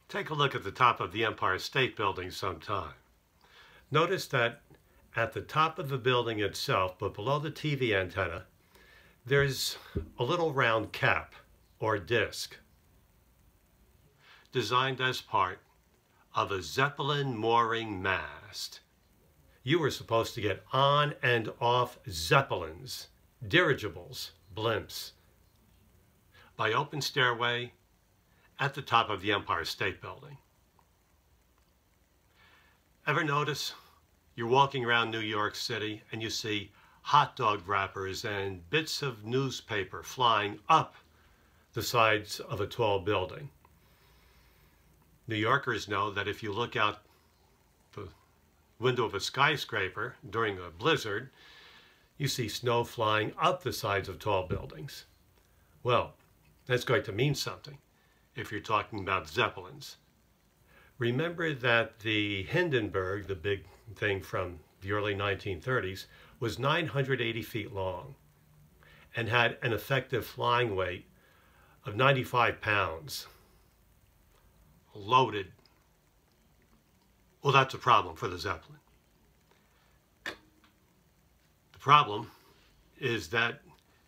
Take a look at the top of the Empire State Building sometime. Notice that at the top of the building itself, but below the TV antenna, there's a little round cap or disc designed as part of a Zeppelin mooring mast. You were supposed to get on and off Zeppelins, dirigibles, blimps, by open stairway at the top of the Empire State Building. Ever notice you're walking around New York City and you see hot dog wrappers and bits of newspaper flying up the sides of a tall building? New Yorkers know that if you look out the window of a skyscraper during a blizzard, you see snow flying up the sides of tall buildings. Well, that's going to mean something if you're talking about Zeppelins. Remember that the Hindenburg, the big thing from the early 1930s, was 980 feet long and had an effective flying weight of 95 pounds. Loaded. Well, that's a problem for the Zeppelin. The problem is that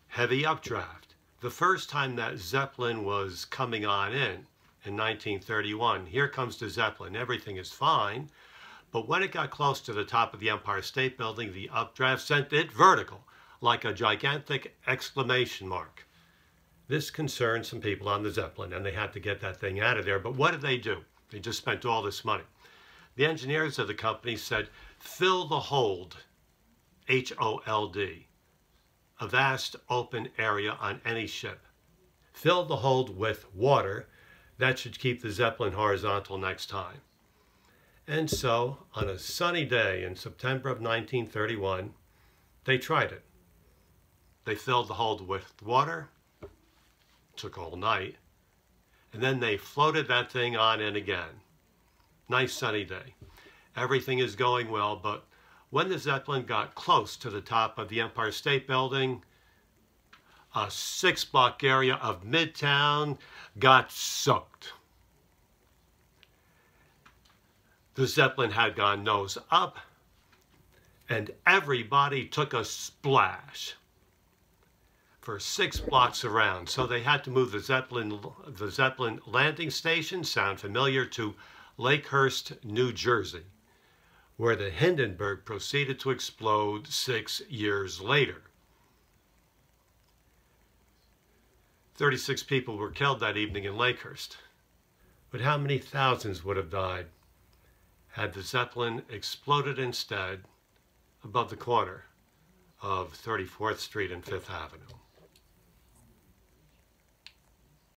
heavy updraft. The first time that Zeppelin was coming on in 1931, here comes the Zeppelin. Everything is fine, but when it got close to the top of the Empire State Building, the updraft sent it vertical, like a gigantic exclamation mark. This concerned some people on the Zeppelin, and they had to get that thing out of there. But what did they do? They just spent all this money. The engineers of the company said, fill the hold, H-O-L-D, a vast open area on any ship. Fill the hold with water. That should keep the Zeppelin horizontal next time. And so, on a sunny day in September of 1931, they tried it. They filled the hold with water. Took all night, and then they floated that thing on in again. Nice sunny day. Everything is going well, but when the Zeppelin got close to the top of the Empire State Building, a 6-block area of Midtown got soaked. The Zeppelin had gone nose up, and everybody took a splash for 6 blocks around. So they had to move the Zeppelin landing station, sound familiar, to Lakehurst, New Jersey, where the Hindenburg proceeded to explode 6 years later. 36 people were killed that evening in Lakehurst. But how many thousands would have died had the Zeppelin exploded instead above the corner of 34th Street and 5th Avenue?